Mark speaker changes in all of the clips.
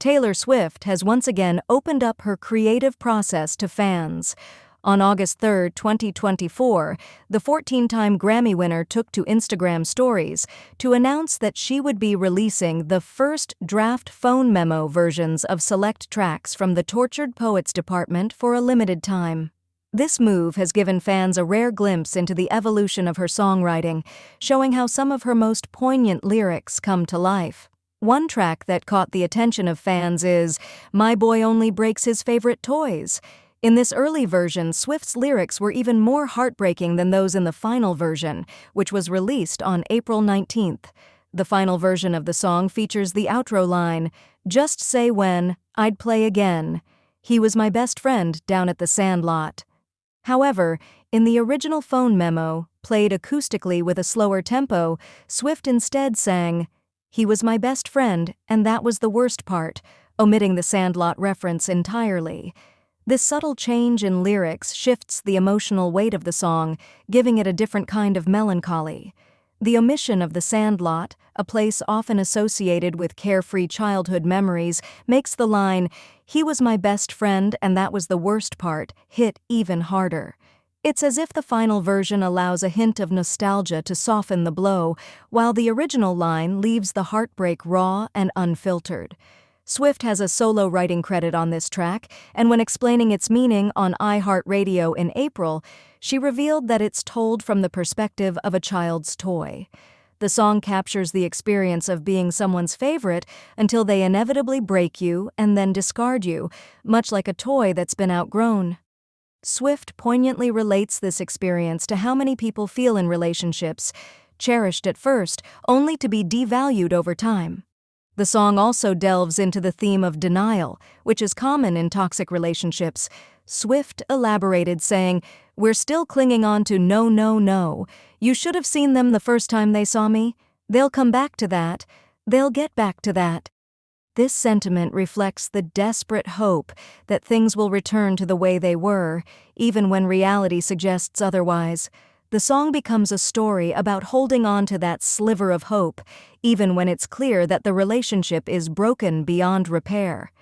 Speaker 1: Taylor Swift has once again opened up her creative process to fans. On August 3, 2024, the 14-time Grammy winner took to Instagram stories to announce that she would be releasing the first draft phone memo versions of select tracks from the Tortured Poets department for a limited time. This move has given fans a rare glimpse into the evolution of her songwriting, showing how some of her most poignant lyrics come to life. One track that caught the attention of fans is "My Boy Only Breaks His Favorite Toys." In this early version, Swift's lyrics were even more heartbreaking than those in the final version, which was released on April 19th. The final version of the song features the outro line, "Just say when, I'd play again. He was my best friend down at the Sandlot." However, in the original phone memo, played acoustically with a slower tempo, Swift instead sang, "He was my best friend, and that was the worst part," omitting the Sandlot reference entirely. This subtle change in lyrics shifts the emotional weight of the song, giving it a different kind of melancholy. The omission of the Sandlot, a place often associated with carefree childhood memories, makes the line, "He was my best friend and that was the worst part," hit even harder. It's as if the final version allows a hint of nostalgia to soften the blow, while the original line leaves the heartbreak raw and unfiltered. Swift has a solo writing credit on this track, and when explaining its meaning on iHeartRadio in April, she revealed that it's told from the perspective of a child's toy. The song captures the experience of being someone's favorite until they inevitably break you and then discard you, much like a toy that's been outgrown. Swift poignantly relates this experience to how many people feel in relationships, cherished at first, only to be devalued over time. The song also delves into the theme of denial, which is common in toxic relationships. Swift elaborated, saying, "We're still clinging on to no, no, no. You should have seen them the first time they saw me. They'll come back to that. They'll get back to that." This sentiment reflects the desperate hope that things will return to the way they were, even when reality suggests otherwise. The song becomes a story about holding on to that sliver of hope, even when it's clear that the relationship is broken beyond repair.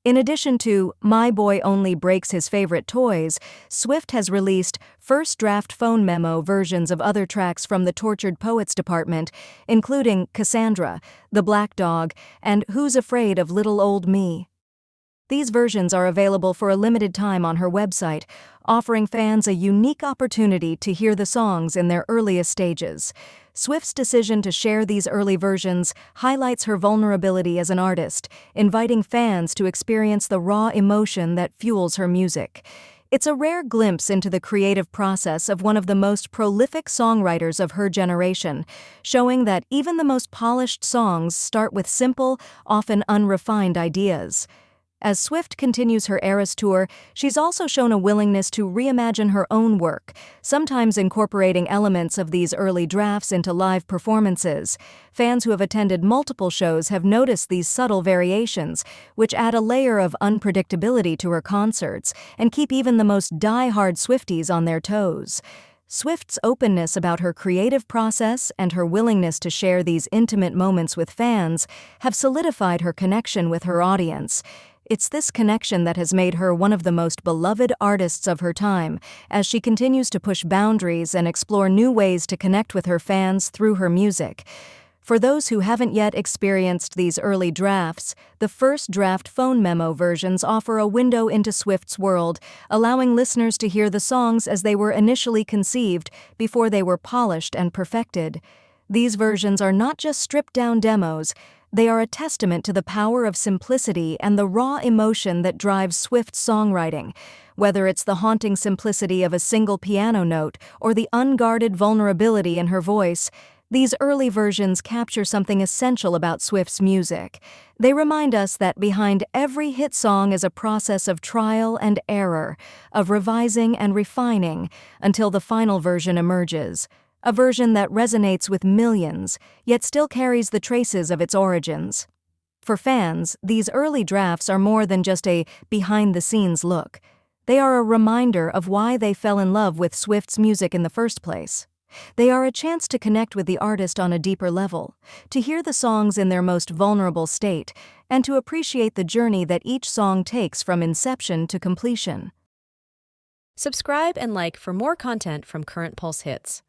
Speaker 1: In addition to "My Boy Only Breaks His Favorite Toys," Swift has released first draft phone memo versions of other tracks from the Tortured Poets department, including "Cassandra," "The Black Dog," and "Who's Afraid of Little Old Me." These versions are available for a limited time on her website, offering fans a unique opportunity to hear the songs in their earliest stages. Swift's decision to share these early versions highlights her vulnerability as an artist, inviting fans to experience the raw emotion that fuels her music. It's a rare glimpse into the creative process of one of the most prolific songwriters of her generation, showing that even the most polished songs start with simple, often unrefined ideas. As Swift continues her Eras tour, she's also shown a willingness to reimagine her own work, sometimes incorporating elements of these early drafts into live performances. Fans who have attended multiple shows have noticed these subtle variations, which add a layer of unpredictability to her concerts and keep even the most die-hard Swifties on their toes. Swift's openness about her creative process and her willingness to share these intimate moments with fans have solidified her connection with her audience. It's this connection that has made her one of the most beloved artists of her time, as she continues to push boundaries and explore new ways to connect with her fans through her music. For those who haven't yet experienced these early drafts, the first draft phone memo versions offer a window into Swift's world, allowing listeners to hear the songs as they were initially conceived before they were polished and perfected. These versions are not just stripped-down demos. They are a testament to the power of simplicity and the raw emotion that drives Swift's songwriting. Whether it's the haunting simplicity of a single piano note or the unguarded vulnerability in her voice, these early versions capture something essential about Swift's music. They remind us that behind every hit song is a process of trial and error, of revising and refining, until the final version emerges. A version that resonates with millions, yet still carries the traces of its origins. For fans, these early drafts are more than just a behind-the-scenes look. They are a reminder of why they fell in love with Swift's music in the first place. They are a chance to connect with the artist on a deeper level, to hear the songs in their most vulnerable state, and to appreciate the journey that each song takes from inception to completion.
Speaker 2: Subscribe and like for more content from Current Pulse Hits.